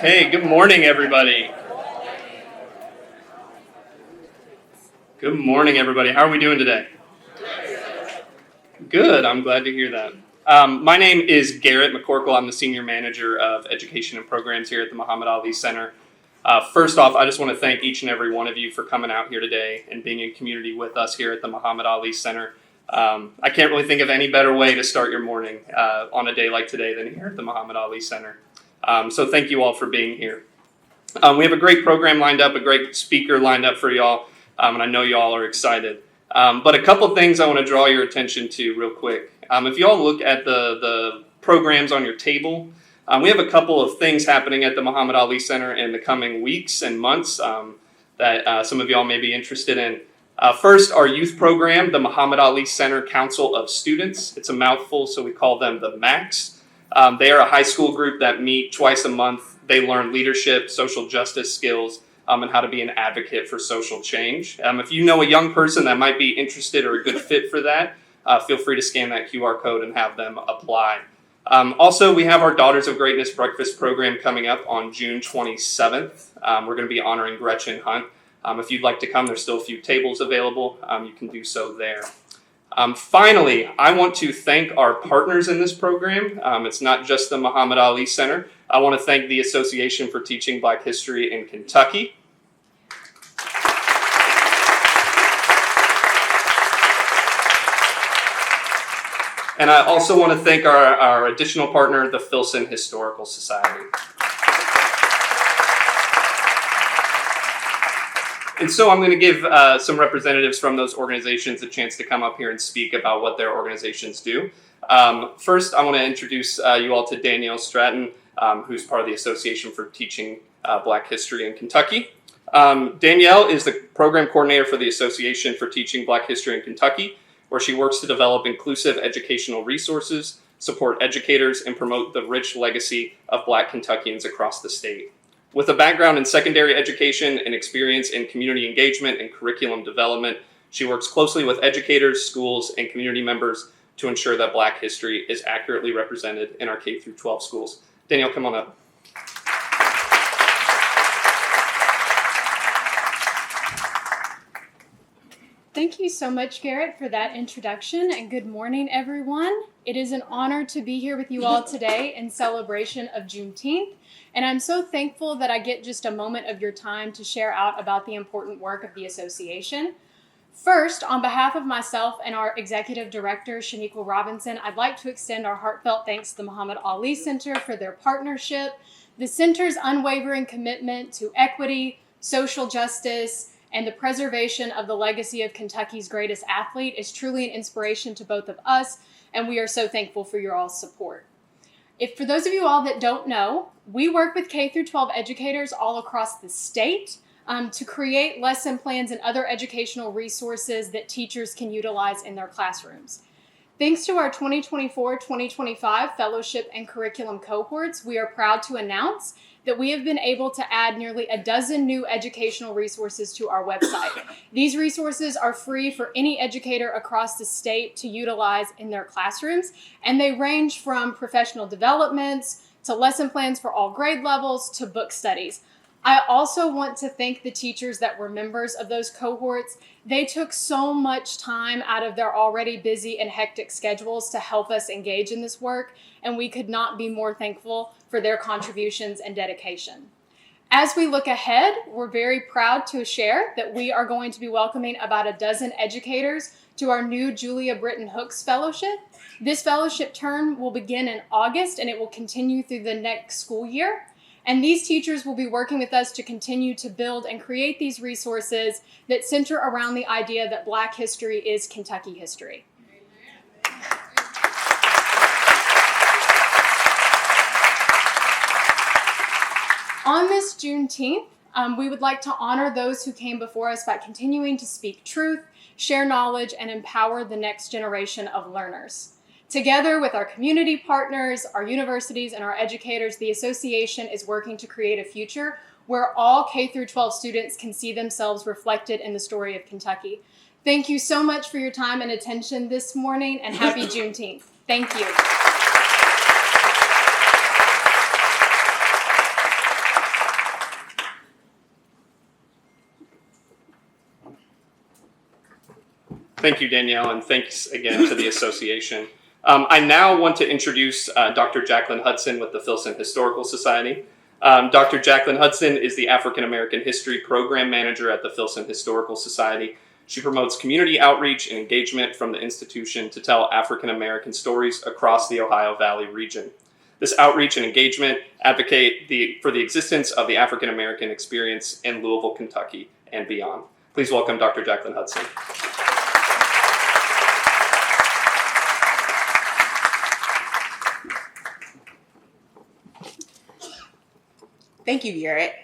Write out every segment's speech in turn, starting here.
Hey, good morning, everybody. Good morning, everybody. How are we doing today? Good. I'm glad to hear that. My name is Garrett McCorkle. I'm the Senior Manager of Education and Programs here at the Muhammad Ali Center. First off, I just want to thank each and every one of you for coming out here today and being in community with us here at the Muhammad Ali Center. I can't really think of any better way to start your morning on a day like today than here at the Muhammad Ali Center. So thank you all for being here. We have a great program lined up, a great speaker lined up for y'all, and I know y'all are excited. But a couple things I want to draw your attention to real quick. If y'all look at the programs on your table, we have a couple of things happening at the Muhammad Ali Center in the coming weeks and months that some of y'all may be interested in. First, our youth program, the Muhammad Ali Center Council of Students. It's a mouthful, so we call them the MACs. They are a high school group that meet twice a month. They learn leadership, social justice skills, and how to be an advocate for social change. If you know a young person that might be interested or a good fit for that, feel free to scan that QR code and have them apply. Also, we have our Daughters of Greatness breakfast program coming up on June 27th. We're going to be honoring Gretchen Hunt. If you'd like to come, there's still a few tables available. You can do so there. Finally, I want to thank our partners in this program. It's not just the Muhammad Ali Center. I want to thank the Association for Teaching Black History in Kentucky. And I also want to thank our additional partner, the Filson Historical Society. And so I'm going to give some representatives from those organizations a chance to come up here and speak about what their organizations do. First, I want to introduce you all to Danielle Stratton, who's part of the Association for Teaching Black History in Kentucky. Danielle is the program coordinator for the Association for Teaching Black History in Kentucky, where she works to develop inclusive educational resources, support educators, and promote the rich legacy of Black Kentuckians across the state. With a background in secondary education and experience in community engagement and curriculum development, she works closely with educators, schools, and community members to ensure that Black history is accurately represented in our K-12 schools. Danielle, come on up. Thank you so much, Garrett, for that introduction, and good morning, everyone. It is an honor to be here with you all today in celebration of Juneteenth, and I'm so thankful that I get just a moment of your time to share out about the important work of the association. First, on behalf of myself and our executive director, Shaniqua Robinson, I'd like to extend our heartfelt thanks to the Muhammad Ali Center for their partnership. The center's unwavering commitment to equity, social justice, and the preservation of the legacy of Kentucky's greatest athlete is truly an inspiration to both of us, and we are so thankful for your all's support. For those of you all that don't know, we work with K-12 educators all across the state to create lesson plans and other educational resources that teachers can utilize in their classrooms. Thanks to our 2024-2025 fellowship and curriculum cohorts, we are proud to announce that we have been able to add nearly a dozen new educational resources to our website. These resources are free for any educator across the state to utilize in their classrooms, and they range from professional developments to lesson plans for all grade levels to book studies. I also want to thank the teachers that were members of those cohorts. They took so much time out of their already busy and hectic schedules to help us engage in this work, and we could not be more thankful for their contributions and dedication. As we look ahead, we're very proud to share that we are going to be welcoming about a dozen educators to our new Julia Britton Hooks Fellowship. This fellowship term will begin in August, and it will continue through the next school year. And these teachers will be working with us to continue to build and create these resources that center around the idea that Black history is Kentucky history. On this Juneteenth, we would like to honor those who came before us by continuing to speak truth, share knowledge, and empower the next generation of learners. Together with our community partners, our universities, and our educators, the association is working to create a future where all K-12 students can see themselves reflected in the story of Kentucky. Thank you so much for your time and attention this morning, and happy Juneteenth. Thank you. Thank you, Danielle, and thanks again to the association. I now want to introduce Dr. Jacqueline Hudson with the Filson Historical Society. Dr. Jacqueline Hudson is the African American History Program Manager at the Filson Historical Society. She promotes community outreach and engagement from the institution to tell African American stories across the Ohio Valley region. This outreach and engagement advocate for the existence of the African American experience in Louisville, Kentucky, and beyond. Please welcome Dr. Jacqueline Hudson. Thank you, Garrett.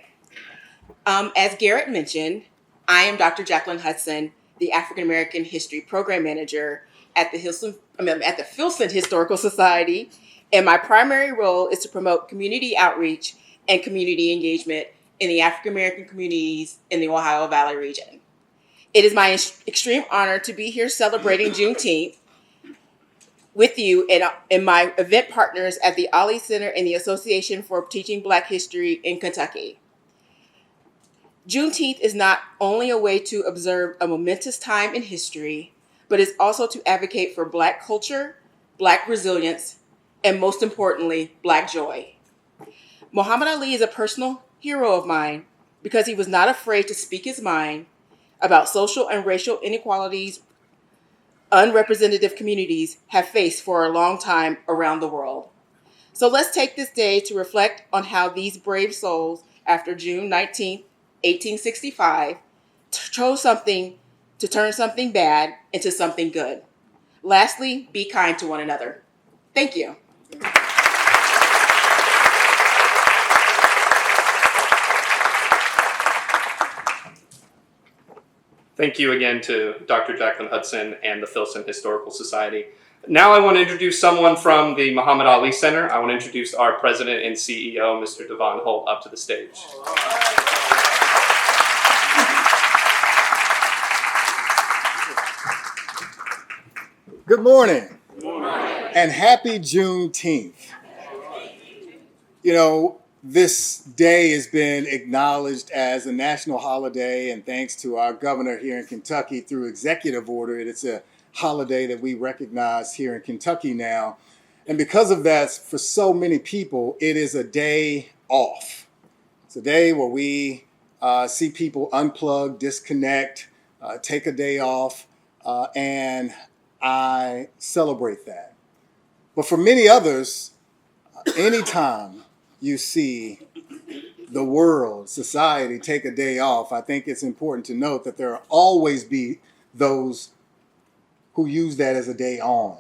As Garrett mentioned, I am Dr. Jacqueline Hudson, the African American History Program Manager at the Filson Historical Society, and my primary role is to promote community outreach and community engagement in the African American communities in the Ohio Valley region. It is my extreme honor to be here celebrating Juneteenth with you and my event partners at the Ali Center and the Association for Teaching Black History in Kentucky. Juneteenth is not only a way to observe a momentous time in history, but is also to advocate for Black culture, Black resilience, and most importantly, Black joy. Muhammad Ali is a personal hero of mine because he was not afraid to speak his mind about social and racial inequalities unrepresentative communities have faced for a long time around the world. So let's take this day to reflect on how these brave souls, after June 19th, 1865, chose something to turn something bad into something good. Lastly, be kind to one another. Thank you. Thank you again to Dr. Jacqueline Hudson and the Filson Historical Society. Now I want to introduce someone from the Muhammad Ali Center. I want to introduce our president and CEO, Mr. Devon Holt, up to the stage. Good morning. Good morning. And happy Juneteenth. You know, this day has been acknowledged as a national holiday, and thanks to our governor here in Kentucky through executive order, it's a holiday that we recognize here in Kentucky now. And because of that, for so many people, it is a day off. It's a day where we see people unplug, disconnect, take a day off, and I celebrate that. But for many others, anytime you see the world, society take a day off, I think it's important to note that there will always be those who use that as a day on.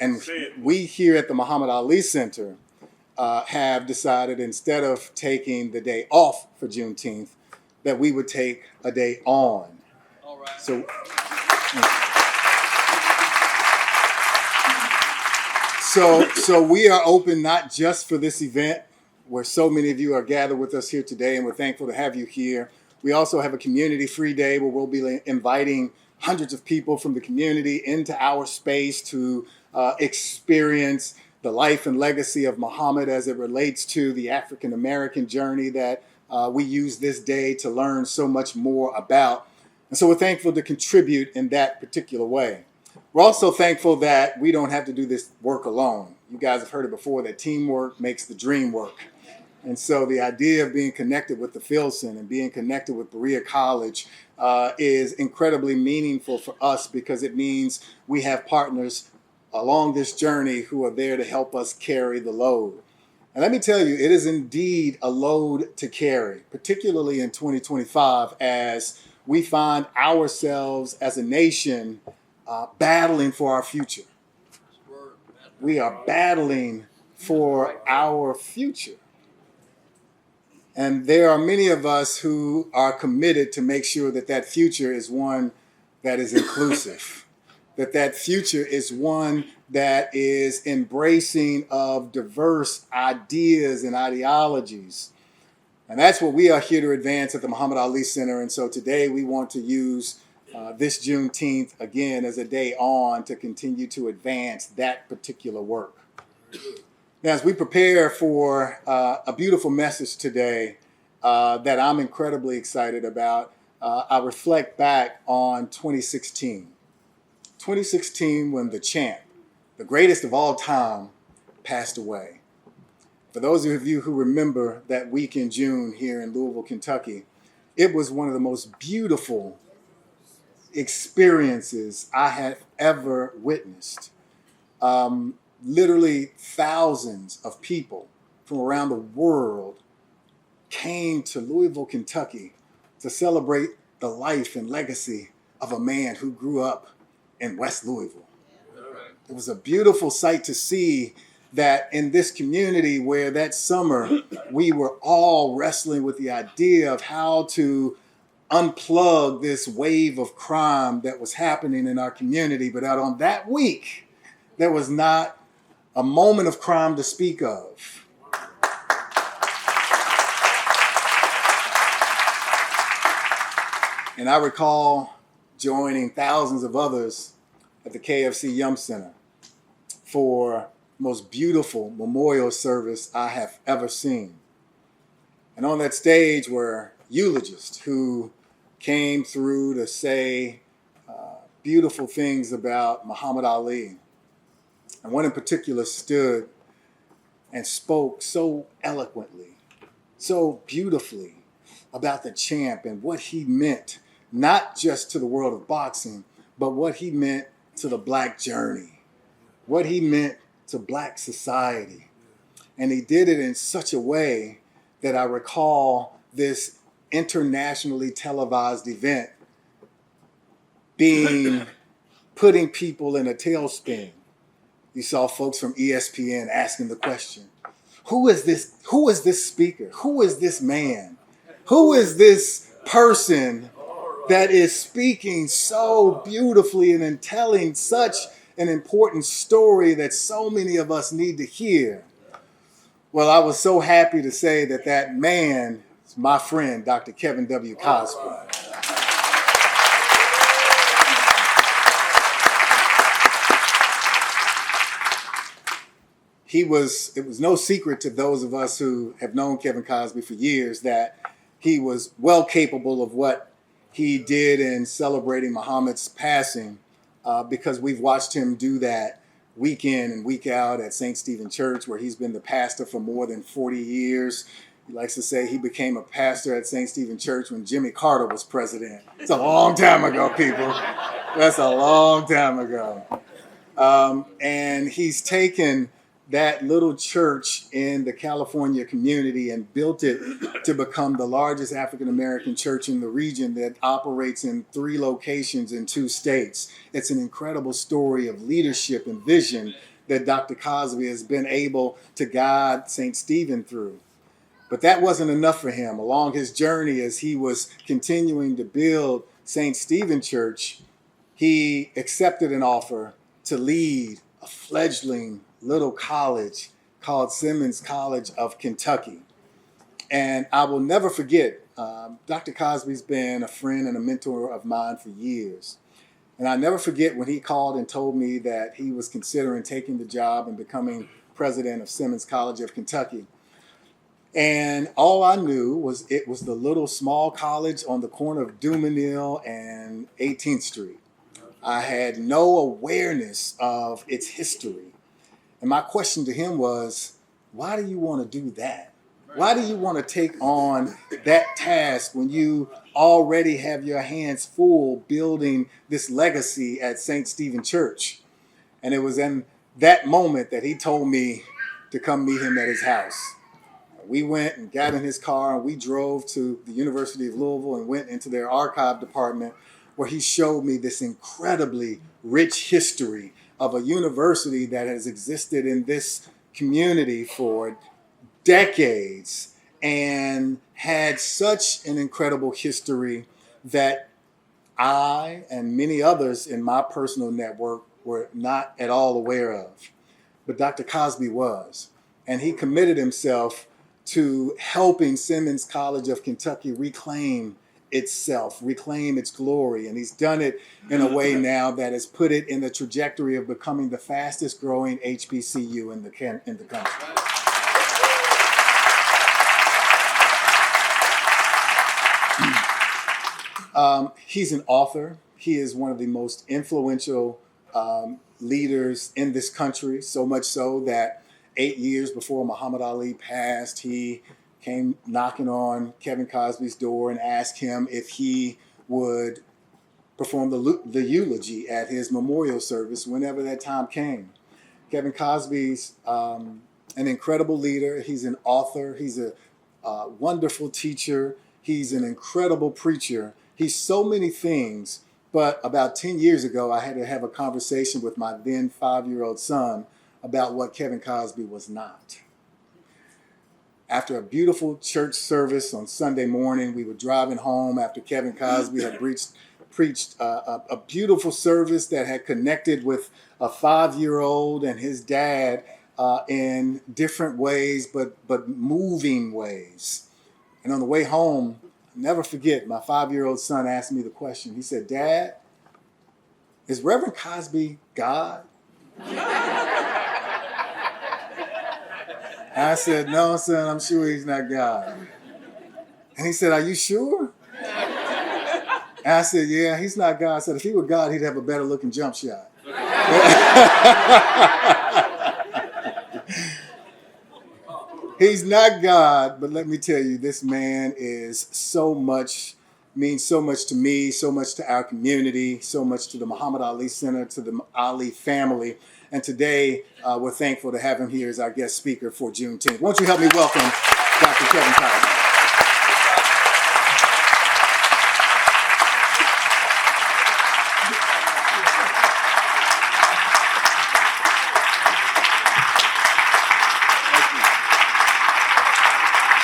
And we here at the Muhammad Ali Center have decided, instead of taking the day off for Juneteenth, that we would take a day on. All right. So we are open not just for this event, where so many of you are gathered with us here today, and we're thankful to have you here. We also have a community free day where we'll be inviting hundreds of people from the community into our space to experience the life and legacy of Muhammad as it relates to the African American journey that we use this day to learn so much more about. And so we're thankful to contribute in that particular way. We're also thankful that we don't have to do this work alone. You guys have heard it before, that teamwork makes the dream work. And so the idea of being connected with the Filson and being connected with Berea College is incredibly meaningful for us, because it means we have partners along this journey who are there to help us carry the load. And let me tell you, it is indeed a load to carry, particularly in 2025, as we find ourselves as a nation battling for our future. We are battling for our future. And there are many of us who are committed to make sure that that future is one that is inclusive, that that future is one that is embracing of diverse ideas and ideologies. And that's what we are here to advance at the Muhammad Ali Center. And so today we want to use this Juneteenth again as a day on to continue to advance that particular work. Now, as we prepare for a beautiful message today that I'm incredibly excited about, I reflect back on 2016. 2016 when the champ, the greatest of all time, passed away. For those of you who remember that week in June here in Louisville, Kentucky, it was one of the most beautiful experiences I have ever witnessed. Literally thousands of people from around the world came to Louisville, Kentucky to celebrate the life and legacy of a man who grew up in West Louisville. It was a beautiful sight to see that in this community where that summer we were all wrestling with the idea of how to unplug this wave of crime that was happening in our community. But out on that week, there was not a moment of crime to speak of. And I recall joining thousands of others at the KFC Yum Center for the most beautiful memorial service I have ever seen. And on that stage were eulogists who came through to say beautiful things about Muhammad Ali. And one in particular stood and spoke so eloquently, so beautifully about the champ and what he meant, not just to the world of boxing, but what he meant to the Black journey, what he meant to Black society. And he did it in such a way that I recall this internationally televised event putting people in a tailspin. You saw folks from ESPN asking the question, who is this speaker? Who is this man? Who is this person that is speaking so beautifully and in telling such an important story that so many of us need to hear? Well, I was so happy to say that that man is my friend, Dr. Kevin W. Cosby. It was no secret to those of us who have known Kevin Cosby for years that he was well capable of what he did in celebrating Muhammad's passing, because we've watched him do that week in and week out at St. Stephen Church, where he's been the pastor for more than 40 years. He likes to say he became a pastor at St. Stephen Church when Jimmy Carter was president. It's a long time ago, people. That's a long time ago. And he's taken that little church in the California community and built it to become the largest African-American church in the region that operates in 3 locations in 2 states. It's an incredible story of leadership and vision that Dr. Cosby has been able to guide St. Stephen through. But that wasn't enough for him. Along his journey, as he was continuing to build St. Stephen Church, he accepted an offer to lead a fledgling little college called Simmons College of Kentucky. And I will never forget, Dr. Cosby's been a friend and a mentor of mine for years. And I never forget when he called and told me that he was considering taking the job and becoming president of Simmons College of Kentucky. And all I knew was it was the little small college on the corner of Dumanil and 18th Street. I had no awareness of its history. And my question to him was, why do you want to do that? Why do you want to take on that task when you already have your hands full building this legacy at St. Stephen Church? And it was in that moment that he told me to come meet him at his house. We went and got in his car and we drove to the University of Louisville and went into their archive department, where he showed me this incredibly rich history of a university that has existed in this community for decades and had such an incredible history that I and many others in my personal network were not at all aware of. But Dr. Cosby was. And he committed himself to helping Simmons College of Kentucky reclaim itself, reclaim its glory. And he's done it in a way now that has put it in the trajectory of becoming the fastest growing HBCU in the country. He's an author. He is one of the most influential leaders in this country, so much so that 8 years before Muhammad Ali passed, he came knocking on Kevin Cosby's door and asked him if he would perform the eulogy at his memorial service whenever that time came. Kevin Cosby's an incredible leader. He's an author. He's a wonderful teacher. He's an incredible preacher. He's so many things. But about 10 years ago, I had to have a conversation with my then 5-year-old son about what Kevin Cosby was not. After a beautiful church service on Sunday morning, we were driving home after Kevin Cosby had preached a beautiful service that had connected with a 5-year-old and his dad in different ways, but moving ways. And on the way home, I'll never forget, my 5-year-old son asked me the question. He said, "Dad, is Reverend Cosby God?" I said, "No, son, I'm sure he's not God." And he said, "Are you sure?" And I said, "Yeah, he's not God." I said, "If he were God, he'd have a better looking jump shot." He's not God, but let me tell you, this man is so much, means so much to me, so much to our community, so much to the Muhammad Ali Center, to the Ali family. And today, we're thankful to have him here as our guest speaker for Juneteenth. Won't you help me welcome Dr. Kevin Cosby?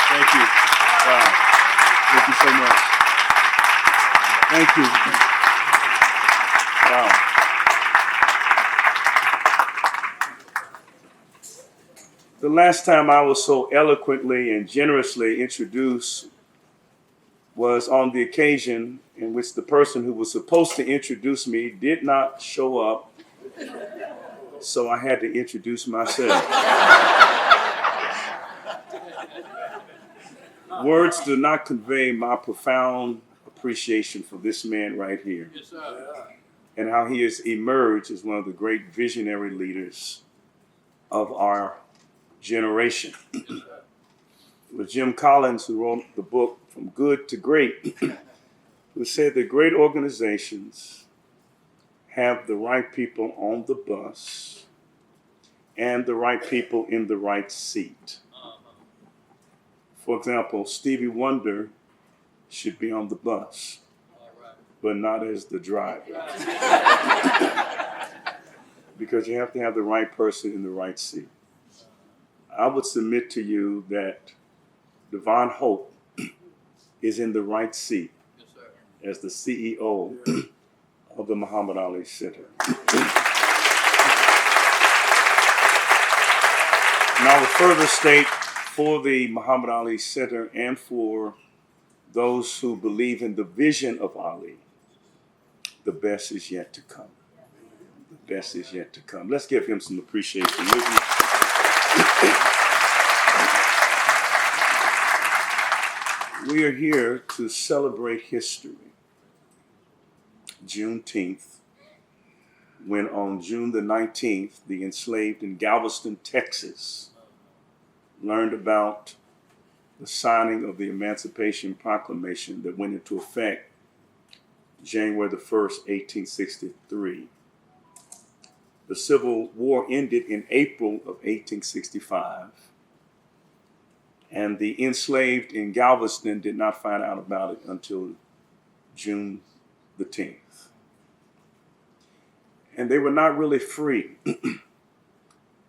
Thank you. Wow. Thank you so much. Thank you. Wow. The last time I was so eloquently and generously introduced was on the occasion in which the person who was supposed to introduce me did not show up, so I had to introduce myself. Words do not convey my profound appreciation for this man right here. Yes, sir. And how he has emerged as one of the great visionary leaders of our generation. Yes, it was Jim Collins who wrote the book From Good to Great, who said that great organizations have the right people on the bus and the right people in the right seat. For example, Stevie Wonder should be on the bus, but not as the driver. Because you have to have the right person in the right seat. I would submit to you that Devon Hope is in the right seat as the CEO of the Muhammad Ali Center. And I would further state for the Muhammad Ali Center and for those who believe in the vision of Ali, the best is yet to come. The best is yet to come. Let's give him some appreciation. We are here to celebrate history. Juneteenth, when on June the 19th, the enslaved in Galveston, Texas, learned about the signing of the Emancipation Proclamation that went into effect January the 1st, 1863. The Civil War ended in April of 1865, and the enslaved in Galveston did not find out about it until June the 10th. And they were not really free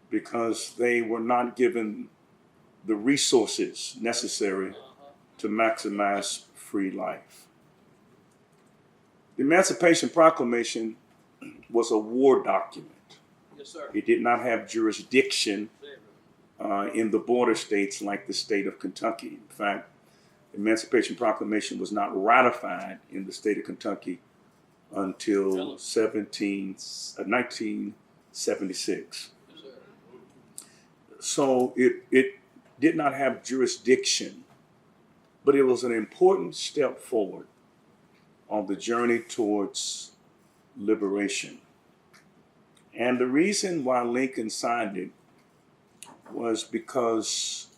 because they were not given the resources necessary to maximize free life. The Emancipation Proclamation was a war document. Yes, sir. It did not have jurisdiction in the border states like the state of Kentucky. In fact, the Emancipation Proclamation was not ratified in the state of Kentucky until 1976. Yes, sir. So it did not have jurisdiction, but it was an important step forward on the journey towards liberation. And the reason why Lincoln signed it was because,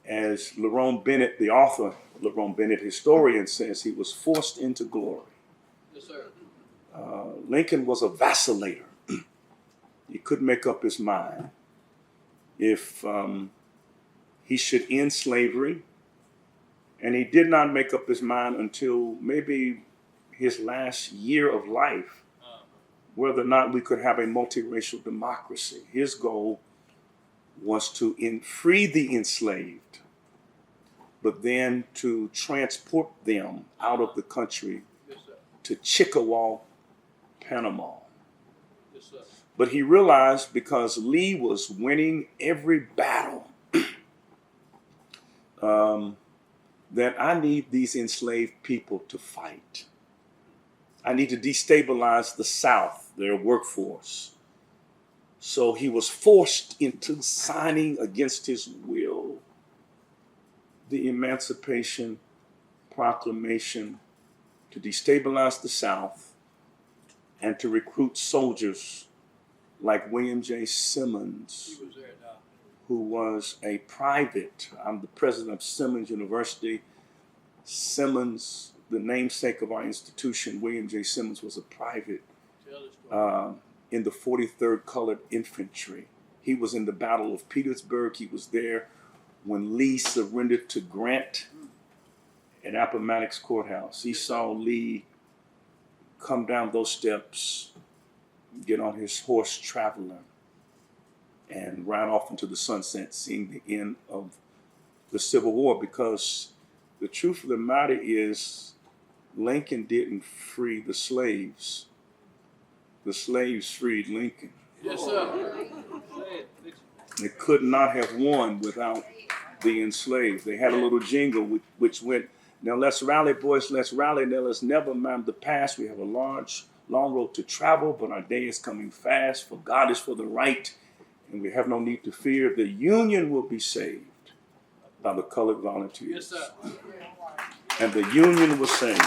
as Lerone Bennett, the author, Lerone Bennett, historian, says, he was forced into glory. Yes, sir. Lincoln was a vacillator. He couldn't make up his mind if he should end slavery. And he did not make up his mind until maybe his last year of life, whether or not we could have a multiracial democracy. His goal was to free the enslaved, but then to transport them out of the country Yes, sir. to Chickasaw, Panama. Yes, sir. But he realized, because Lee was winning every battle, that I need these enslaved people to fight. I need to destabilize the South, their workforce. So he was forced into signing, against his will, the Emancipation Proclamation to destabilize the South and to recruit soldiers like William J. Simmons, He was there, Doc. who was a private. I'm the president of Simmons University. Simmons, the namesake of our institution, William J. Simmons, was a private Tell the story. in the 43rd Colored Infantry. He was in the Battle of Petersburg. He was there when Lee surrendered to Grant at Appomattox Courthouse. He saw Lee come down those steps, get on his horse Traveler, and ride off into the sunset, seeing the end of the Civil War. Because the truth of the matter is, Lincoln didn't free the slaves. The slaves freed Lincoln. Yes, sir. Say it. Fix it. They could not have won without the enslaved. They had a little jingle which went, "Now let's rally, boys, let's rally. Now let's never mind the past. We have a long road to travel, but our day is coming fast. For God is for the right, and we have no need to fear. The Union will be saved by the colored volunteers." Yes, sir. And the Union was saved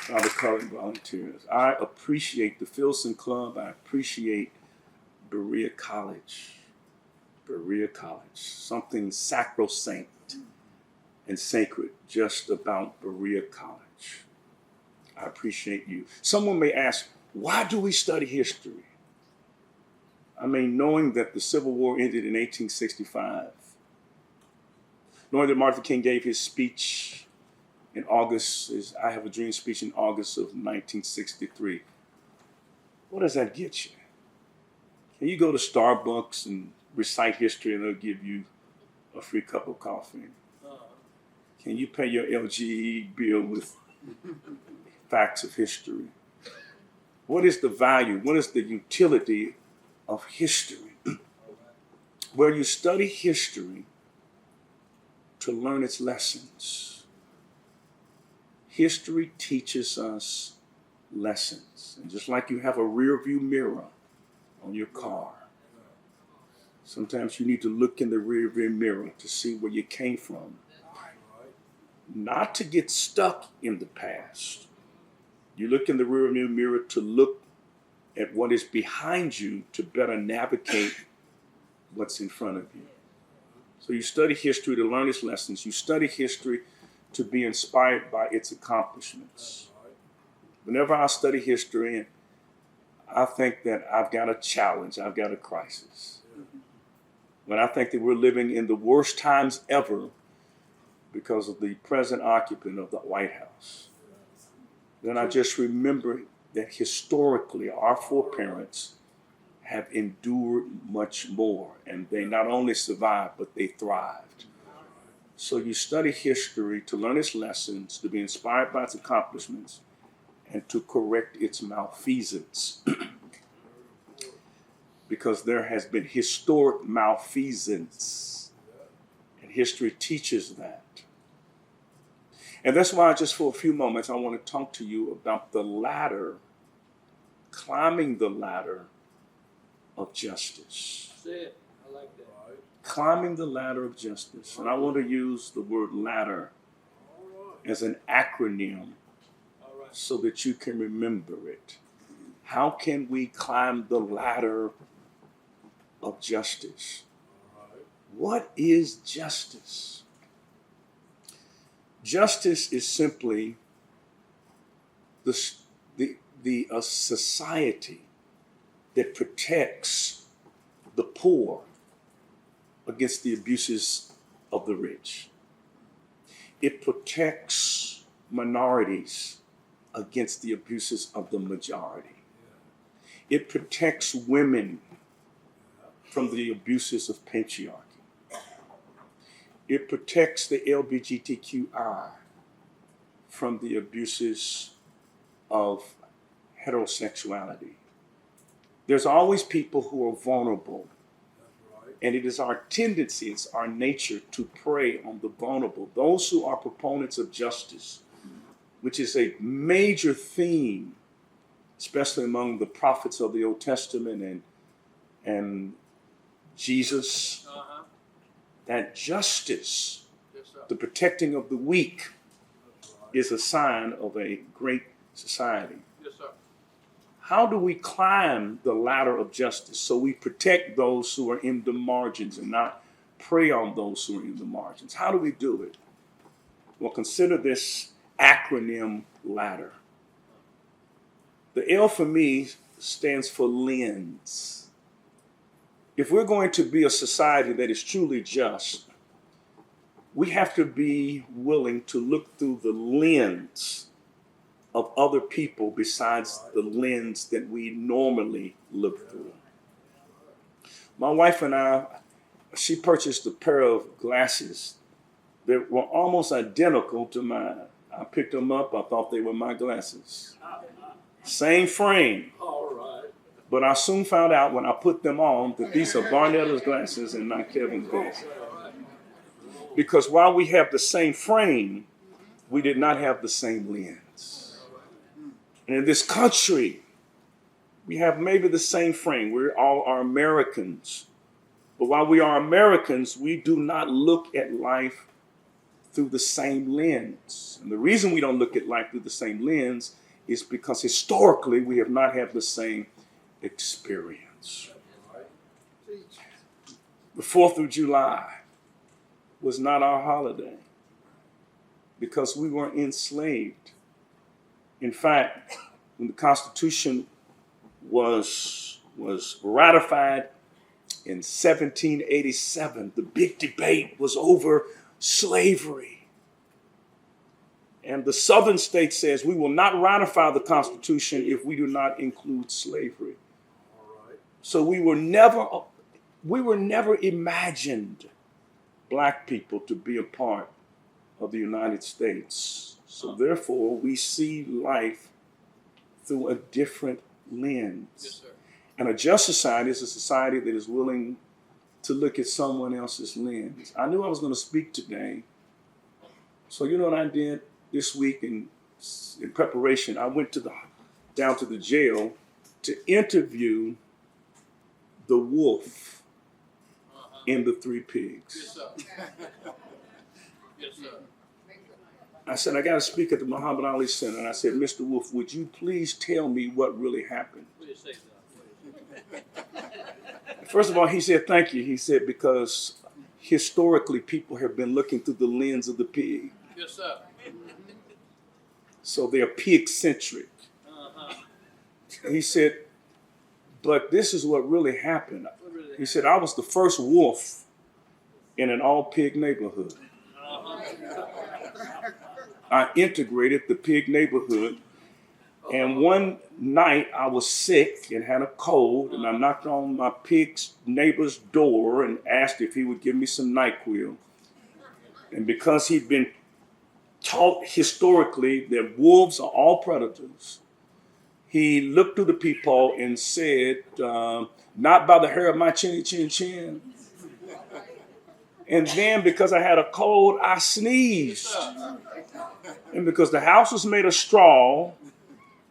by the colored volunteers. I appreciate the Filson Club. I appreciate Berea College. Berea College. Something sacrosanct and sacred just about Berea College. I appreciate you. Someone may ask, why do we study history? I mean, knowing that the Civil War ended in 1865, knowing that Martin Luther King gave his speech in August, his I Have a Dream speech in August of 1963. What does that get you? Can you go to Starbucks and recite history and they'll give you a free cup of coffee? Can you pay your LGE bill with facts of history? What is the value? What is the utility of history? Where you study history to learn its lessons. History teaches us lessons. And just like you have a rear view mirror on your car, sometimes you need to look in the rear view mirror to see where you came from. Not to get stuck in the past. You look in the rear view mirror to look at what is behind you to better navigate what's in front of you. So you study history to learn its lessons. You study history to be inspired by its accomplishments. Whenever I study history, I think that I've got a challenge, I've got a crisis. When I think that we're living in the worst times ever because of the present occupant of the White House, then I just remember that historically our foreparents have endured much more, and they not only survived, but they thrived. So you study history to learn its lessons, to be inspired by its accomplishments, and to correct its malfeasance. Because there has been historic malfeasance, and history teaches that. And that's why just for a few moments I want to talk to you about the ladder, climbing the ladder of justice. Say it. I like that. Climbing the ladder of justice. And I want to use the word ladder as an acronym All right. so that you can remember it. How can we climb the ladder of justice? What is justice? Justice is simply a society that protects the poor against the abuses of the rich. It protects minorities against the abuses of the majority. It protects women from the abuses of patriarchy. It protects the LGBTQI from the abuses of heterosexuality. There's always people who are vulnerable. And it is our tendency, it's our nature to prey on the vulnerable, those who are proponents of justice, which is a major theme, especially among the prophets of the Old Testament and Jesus, that justice, the protecting of the weak, is a sign of a great society. Yes, sir. How do we climb the ladder of justice so we protect those who are in the margins and not prey on those who are in the margins? How do we do it? Well, consider this acronym ladder. The L for me stands for lens. If we're going to be a society that is truly just, we have to be willing to look through the lens of other people besides the lens that we normally look through. My wife and I, she purchased a pair of glasses that were almost identical to mine. I picked them up, I thought they were my glasses. Same frame. All right. But I soon found out when I put them on that these are Barnetta's glasses and not Kevin's glasses. Because while we have the same frame, we did not have the same lens. And in this country, we have maybe the same frame. We all are Americans. But while we are Americans, we do not look at life through the same lens. And the reason we don't look at life through the same lens is because historically we have not had the same experience. The 4th of July was not our holiday because we were enslaved. In fact, when the Constitution was ratified in 1787, the big debate was over slavery. And the Southern state says we will not ratify the Constitution if we do not include slavery. So we were never imagined, Black people, to be a part of the United States. So therefore, we see life through a different lens. Yes, sir. And a just society is a society that is willing to look at someone else's lens. I knew I was going to speak today. So you know what I did this week in preparation? I went down to the jail to interview the wolf in the Three Pigs. Yes, sir. Yes, sir. I said, I got to speak at the Muhammad Ali Center. And I said, Mr. Wolf, would you please tell me what really happened? Please say that. First of all, he said, thank you. He said, because historically people have been looking through the lens of the pig. Yes, sir. So they're pig-centric. He said, but this is what really happened. He said, I was the first wolf in an all-pig neighborhood. I integrated the pig neighborhood. And one night I was sick and had a cold, and I knocked on my pig's neighbor's door and asked if he would give me some NyQuil. And because he'd been taught historically that wolves are all predators, he looked through the peephole and said, not by the hair of my chinny chin chin. And then because I had a cold, I sneezed. And because the house was made of straw,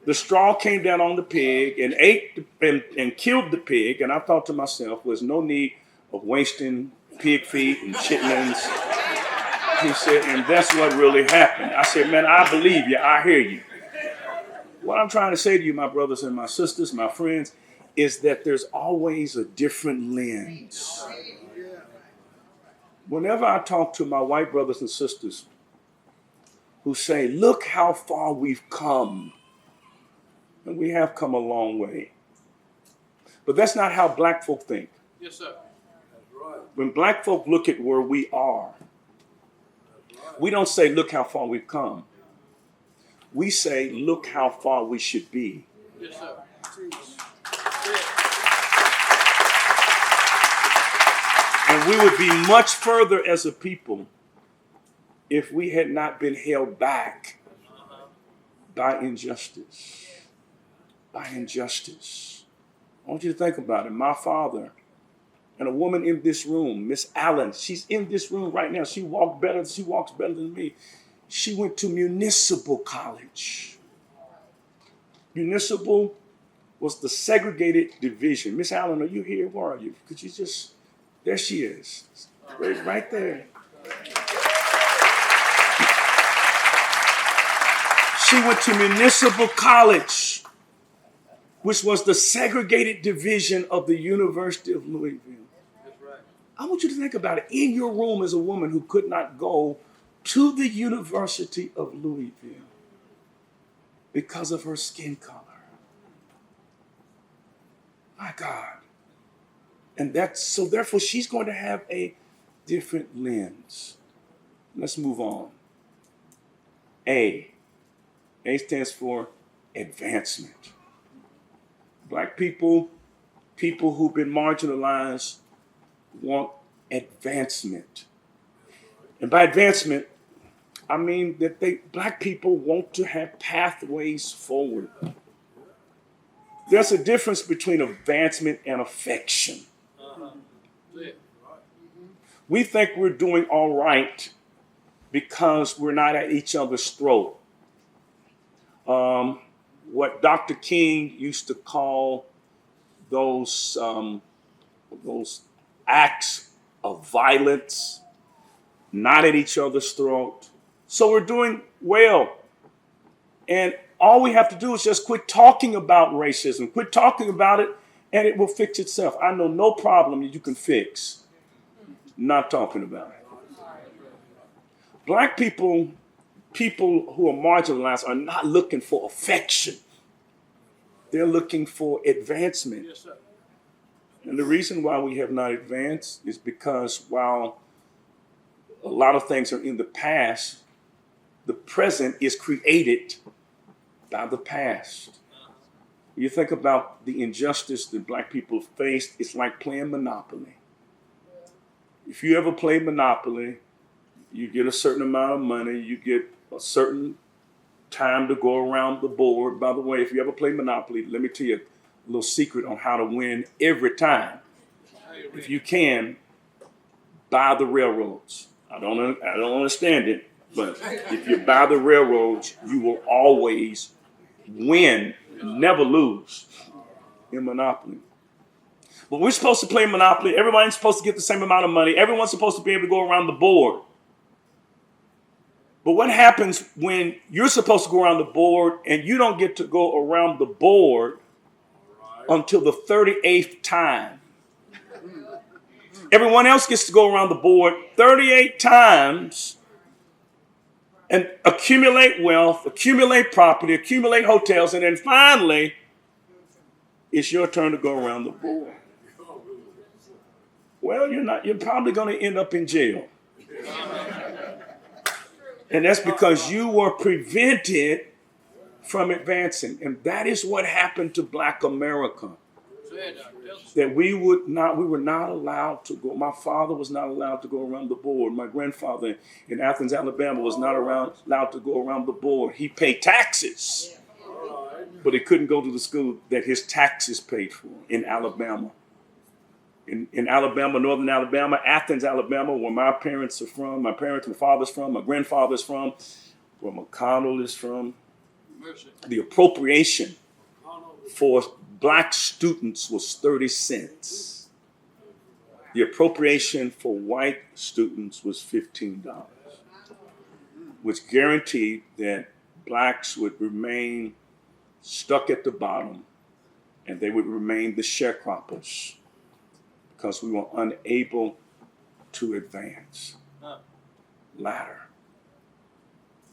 the straw came down on the pig and ate and killed the pig. And I thought to myself, there's no need of wasting pig feet and chitlins. He said, and that's what really happened. I said, man, I believe you. I hear you. What I'm trying to say to you, my brothers and my sisters, my friends, is that there's always a different lens. Whenever I talk to my white brothers and sisters who say, look how far we've come, and we have come a long way. But that's not how black folk think. Yes, sir. That's right. When black folk look at where we are, we don't say, look how far we've come. We say, look how far we should be. Yes, sir. And we would be much further as a people if we had not been held back by injustice. By injustice. I want you to think about it. My father and a woman in this room, Miss Allen, she's in this room right now. She walks better than me. She went to municipal college. Municipal was the segregated division. Miss Allen, are you here? Where are you? Could you just, there she is. Right there. She went to municipal college, which was the segregated division of the University of Louisville. That's right. I want you to think about it. In your room is a woman who could not go to the University of Louisville because of her skin color. My God. And so therefore she's going to have a different lens. Let's move on. A stands for advancement. Black people, people who've been marginalized, want advancement. And by advancement, I mean that black people want to have pathways forward. There's a difference between advancement and affection. We think we're doing all right because we're not at each other's throat. What Dr. King used to call those acts of violence, not at each other's throat. So we're doing well. And all we have to do is just quit talking about racism, quit talking about it, and it will fix itself. I know no problem that you can fix not talking about it. Black people who are marginalized are not looking for affection. They're looking for advancement. Yes, sir. And the reason why we have not advanced is because while a lot of things are in the past, the present is created by the past. You think about the injustice that black people faced, it's like playing Monopoly. If you ever play Monopoly, you get a certain amount of money, you get a certain time to go around the board. By the way, if you ever play Monopoly, let me tell you a little secret on how to win every time. If you can, buy the railroads. I don't understand it, but if you buy the railroads, you will always win, never lose in Monopoly. But we're supposed to play Monopoly. Everybody's supposed to get the same amount of money. Everyone's supposed to be able to go around the board. But what happens when you're supposed to go around the board and you don't get to go around the board until the 38th time? Everyone else gets to go around the board 38 times and accumulate wealth, accumulate property, accumulate hotels, and then finally, it's your turn to go around the board. Well, you're probably going to end up in jail. And that's because you were prevented from advancing. And that is what happened to Black America. That we were not allowed to go. My father was not allowed to go around the board. My grandfather in Athens, Alabama was not allowed to go around the board. He paid taxes, but he couldn't go to the school that his taxes paid for in Alabama. In Alabama, northern Alabama, Athens, Alabama, where my parents are from, my father's from, my grandfather's from, where McConnell is from, the appropriation for black students was 30 cents. The appropriation for white students was $15, which guaranteed that blacks would remain stuck at the bottom, and they would remain the sharecroppers because we were unable to advance. Ladder.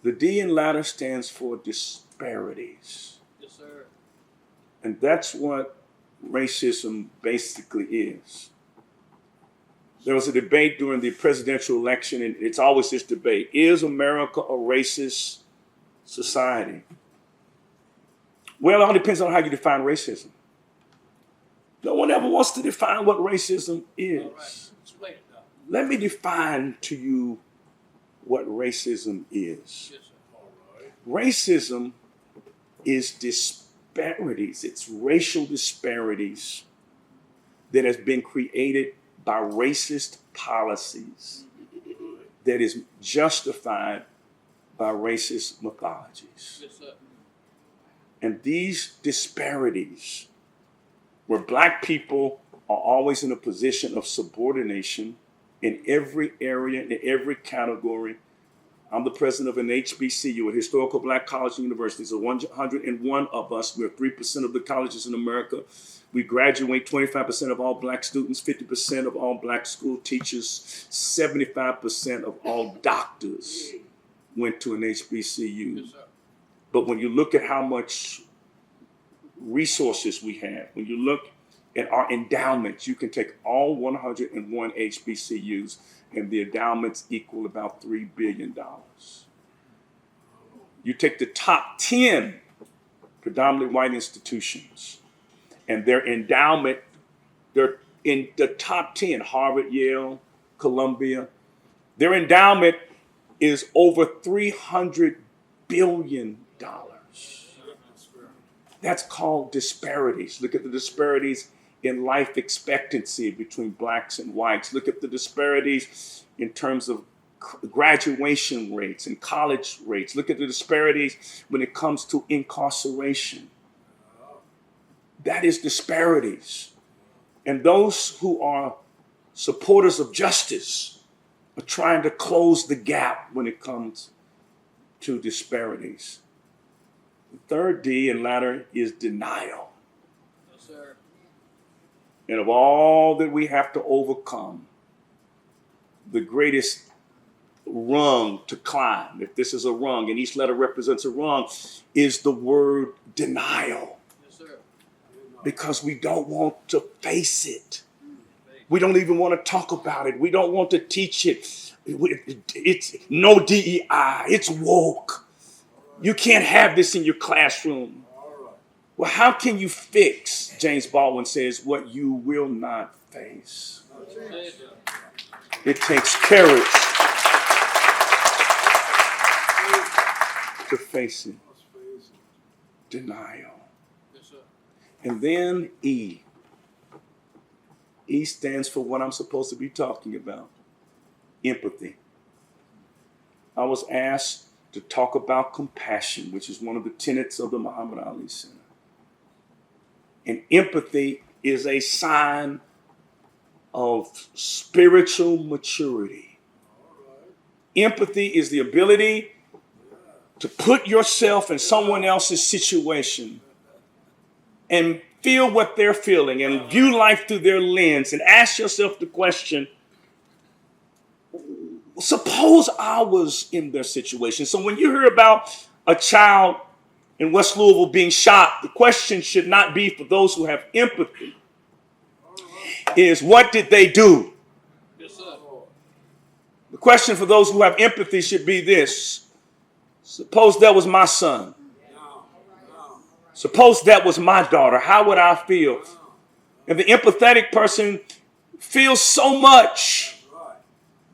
The D in ladder stands for disparities. Yes, sir. And that's what racism basically is. There was a debate during the presidential election, and it's always this debate. Is America a racist society? Well, it all depends on how you define racism. No one ever wants to define what racism is. All right. Explain it now. Let me define to you what racism is. Yes, sir. All right. Racism is disparities. It's racial disparities that has been created by racist policies that is justified by racist mythologies. Yes, sir. And these disparities, where black people are always in a position of subordination in every area, in every category. I'm the president of an HBCU, a historical black college and university. There's 101 of us. We're 3% of the colleges in America. We graduate 25% of all black students, 50% of all black school teachers, 75% of all doctors went to an HBCU. Yes, sir. But when you look at how much resources we have, when you look at our endowments, you can take all 101 HBCUs and the endowments equal about $3 billion. You take the top 10 predominantly white institutions and their endowment, they're in the top 10, Harvard, Yale, Columbia, their endowment is over $300 billion. That's called disparities. Look at the disparities in life expectancy between blacks and whites. Look at the disparities in terms of graduation rates and college rates. Look at the disparities when it comes to incarceration. That is disparities. And those who are supporters of justice are trying to close the gap when it comes to disparities. The third D in ladder is denial. Yes, sir. And of all that we have to overcome, the greatest rung to climb, if this is a rung and each letter represents a rung, is the word denial. Yes, sir. Because we don't want to face it. We don't even want to talk about it. We don't want to teach it. It's no DEI. It's woke. You can't have this in your classroom. Well, how can you fix, James Baldwin says, what you will not face? It takes courage to face it. Denial. Yes, sir. And then E. E stands for what I'm supposed to be talking about. Empathy. I was asked to talk about compassion, which is one of the tenets of the Muhammad Ali Center. And empathy is a sign of spiritual maturity. Empathy is the ability to put yourself in someone else's situation and feel what they're feeling and view life through their lens and ask yourself the question, suppose I was in their situation. So when you hear about a child in West Louisville being shot, the question should not be for those who have empathy, is what did they do? Yes, sir. The question for those who have empathy should be this. Suppose that was my son. Suppose that was my daughter. How would I feel? And the empathetic person feels so much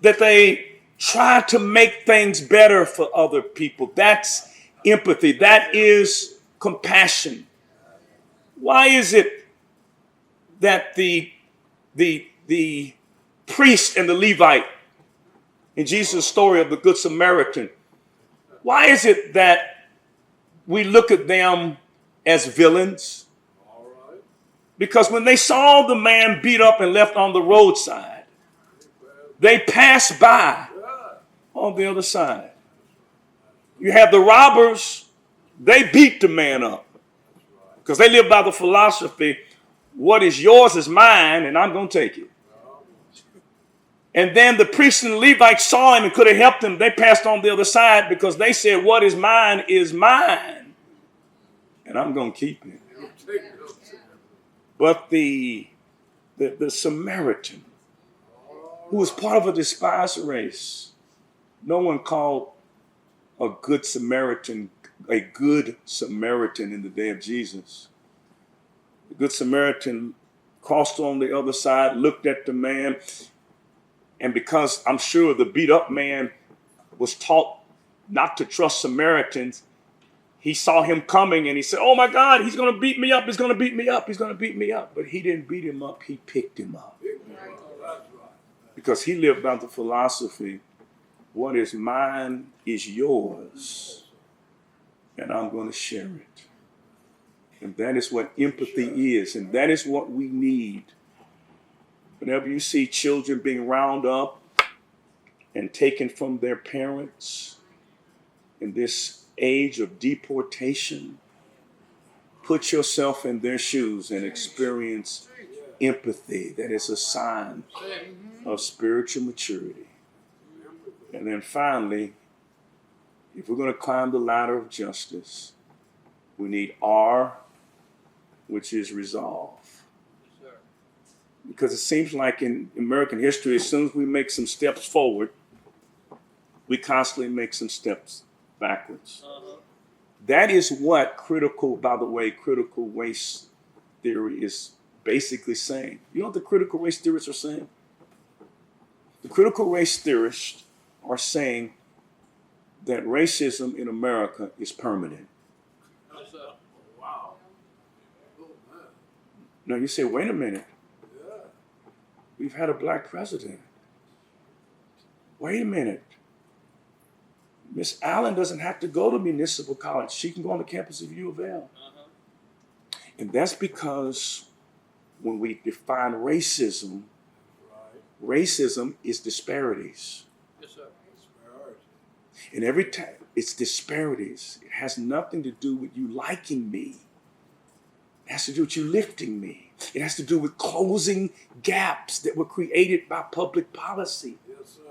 that they try to make things better for other people. That's empathy. That is compassion. Why is it that the priest and the Levite in Jesus' story of the Good Samaritan, why is it that we look at them as villains? Because when they saw the man beat up and left on the roadside, they passed by on the other side. You have the robbers, they beat the man up. Because they live by the philosophy, what is yours is mine, and I'm going to take it. And then the priests and the Levites saw him and could have helped him. They passed on the other side because they said, what is mine, and I'm going to keep it. But the Samaritan, who was part of a despised race, no one called a good Samaritan in the day of Jesus. The good Samaritan crossed on the other side, looked at the man, and because I'm sure the beat up man was taught not to trust Samaritans, he saw him coming and he said, oh my God, he's going to beat me up. He's going to beat me up. He's going to beat me up. But he didn't beat him up. He picked him up. Because he lived by the philosophy, what is mine is yours, and I'm going to share it. And that is what empathy is, and that is what we need. Whenever you see children being rounded up and taken from their parents in this age of deportation, put yourself in their shoes and experience empathy. That is a sign of spiritual maturity. And then finally, if we're going to climb the ladder of justice, we need R, which is resolve. Because it seems like in American history, as soon as we make some steps forward, we constantly make some steps backwards. That is what critical race theory is basically saying. You know what the critical race theorists are saying? The critical race theorists are saying that racism in America is permanent. Wow. Now you say, wait a minute. We've had a black president. Wait a minute. Miss Allen doesn't have to go to municipal college. She can go on the campus of U of L. And that's because when we define racism, racism is disparities. Yes, sir. And every time it's disparities, it has nothing to do with you liking me. It has to do with you lifting me. It has to do with closing gaps that were created by public policy. Yes, sir.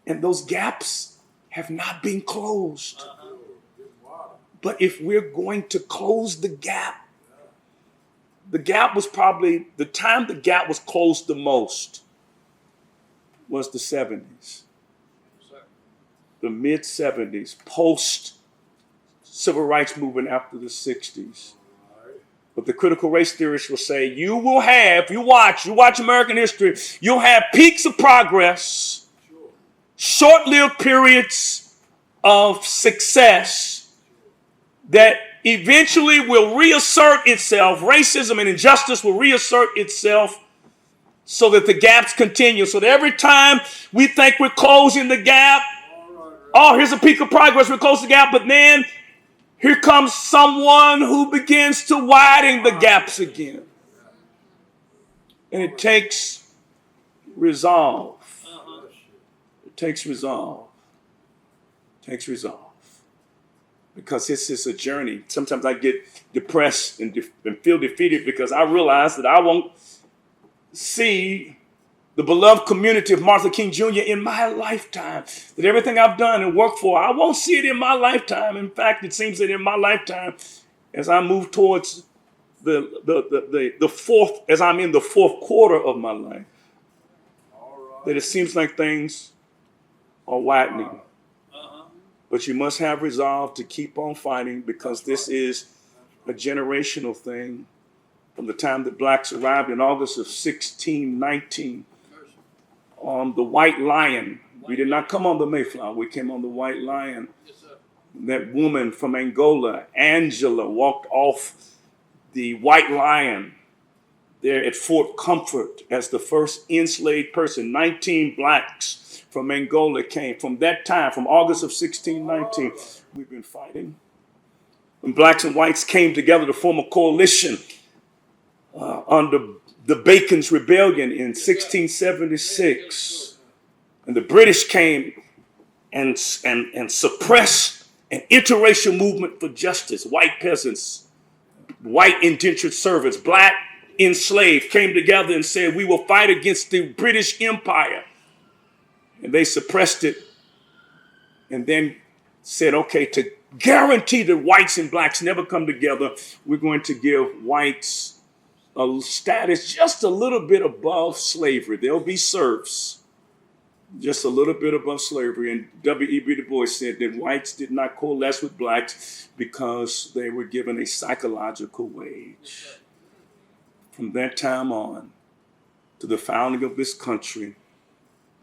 And those gaps have not been closed. But if we're going to close the gap was probably, the time the gap was closed the most was the 70s. The mid 70s, post civil rights movement after the 60s. But the critical race theorists will say, you watch American history, you'll have peaks of progress, short-lived periods of success that eventually will reassert itself. Racism and injustice will reassert itself so that the gaps continue. So that every time we think we're closing the gap, oh, here's a peak of progress, we're closing the gap, but then here comes someone who begins to widen the gaps again. And it takes resolve. It takes resolve. It takes resolve. Because this is a journey. Sometimes I get depressed and feel defeated because I realize that I won't see the beloved community of Martin Luther King Jr. in my lifetime. That everything I've done and worked for, I won't see it in my lifetime. In fact, it seems that in my lifetime, as I move towards the fourth, as I'm in the fourth quarter of my life, that it seems like things are widening. But you must have resolve to keep on fighting, because this is a generational thing. From the time that blacks arrived in August of 1619 on the White Lion. We did not come on the Mayflower, we came on the White Lion. That woman from Angola, Angela, walked off the White Lion there at Fort Comfort as the first enslaved person. 19 blacks from Angola came. From that time, from August of 1619, we've been fighting. When blacks and whites came together to form a coalition under the Bacon's Rebellion in 1676, and the British came and suppressed an interracial movement for justice. White peasants white indentured servants, black enslaved, came together and said, we will fight against the British Empire. And they suppressed it and then said, okay, to guarantee that whites and blacks never come together, we're going to give whites a status just a little bit above slavery. They'll be serfs, just a little bit above slavery. And W.E.B. Du Bois said that whites did not coalesce with blacks because they were given a psychological wage. From that time on to the founding of this country,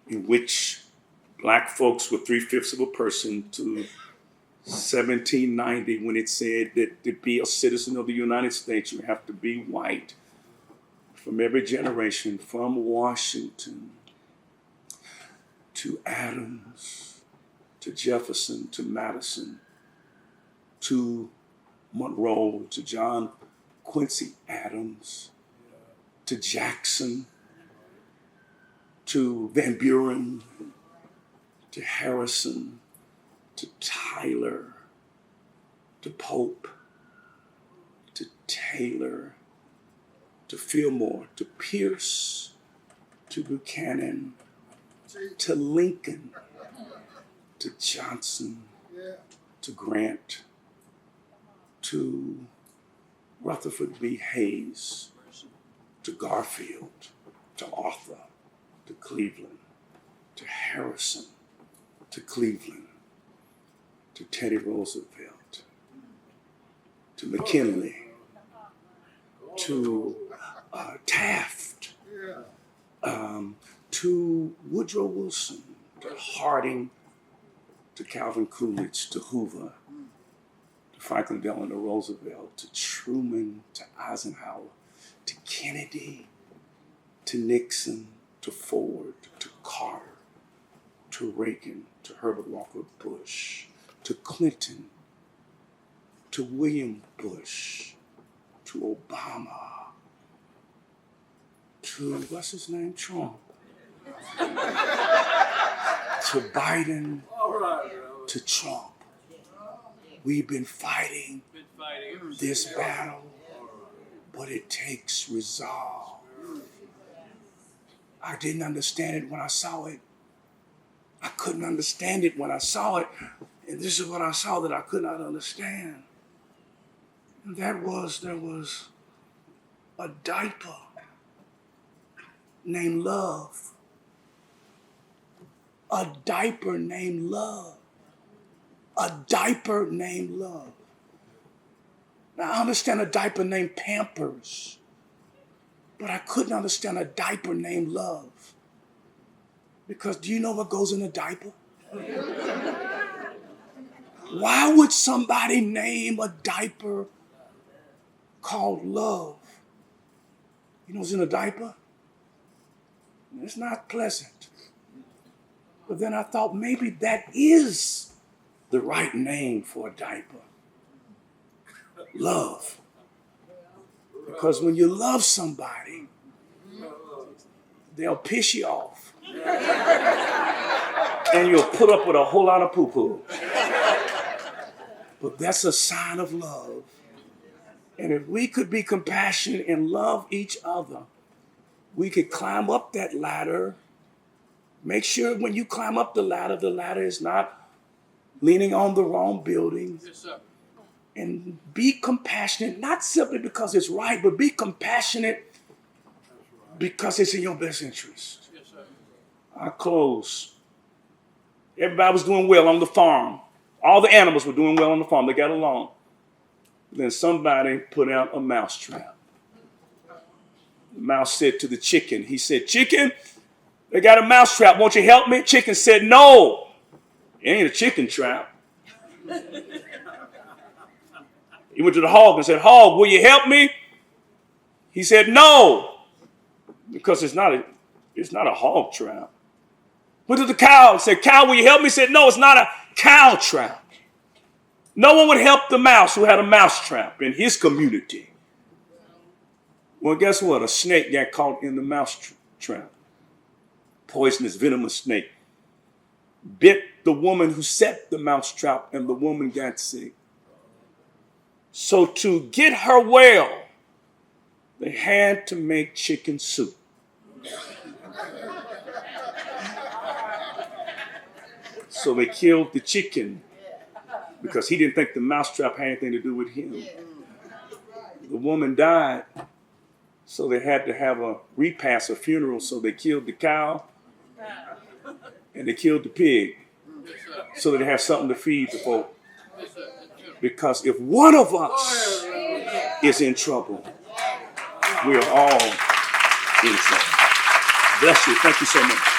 in which black folks were 3/5 of a person, to 1790, when it said that to be a citizen of the United States, you have to be white. From every generation, from Washington to Adams, to Jefferson, to Madison, to Monroe, to John Quincy Adams, to Jackson, to Van Buren, to Harrison, to Tyler, to Pope, to Taylor, to Fillmore, to Pierce, to Buchanan, to Lincoln, to Johnson, to Grant, to Rutherford B. Hayes, to Garfield, to Arthur, to Cleveland, to Harrison, to Cleveland, to Teddy Roosevelt, to McKinley, to Taft, to Woodrow Wilson, to Harding, to Calvin Coolidge, to Hoover, to Franklin Delano Roosevelt, to Truman, to Eisenhower, to Kennedy, to Nixon, to Ford, to Carter, to Reagan, to Herbert Walker Bush, to Clinton, to William Bush, to Obama, to, what's his name, Trump, to Biden, to Trump. We've been fighting this battle, but it takes resolve. I didn't understand it when I saw it. I couldn't understand it when I saw it. And this is what I saw that I could not understand. And that was, there was a diaper named Love. A diaper named Love. A diaper named Love. Now, I understand a diaper named Pampers, but I couldn't understand a diaper named Love. Because do you know what goes in a diaper? Why would somebody name a diaper called Love? You know what's in a diaper? It's not pleasant. But then I thought maybe that is the right name for a diaper. Love. Because when you love somebody, they'll piss you off. And you'll put up with a whole lot of poo-poo. But that's a sign of love. And if we could be compassionate and love each other, we could climb up that ladder. Make sure when you climb up the ladder is not leaning on the wrong building. Yes, sir. And be compassionate, not simply because it's right, but be compassionate because it's in your best interest. Yes, sir. I close. Everybody was doing well on the farm. All the animals were doing well on the farm. They got along. Then somebody put out a mousetrap. The mouse said to the chicken, he said, "Chicken, they got a mousetrap. Won't you help me?" Chicken said, "No, it ain't a chicken trap." He went to the hog and said, "Hog, will you help me?" He said, "No, because it's not a hog trap." Went to the cow and said, "Cow, will you help me?" He said, "No, it's not a cow trap." No one would help the mouse who had a mouse trap in his community. Well, guess what? A snake got caught in the mouse trap. Poisonous, venomous snake. Bit the woman who set the mouse trap, and the woman got sick. So to get her well, they had to make chicken soup. So they killed the chicken because he didn't think the mousetrap had anything to do with him. The woman died, so they had to have a repast, a funeral. So they killed the cow and they killed the pig so that they have something to feed the folk. Because if one of us is in trouble, we are all in trouble. Bless you. Thank you so much.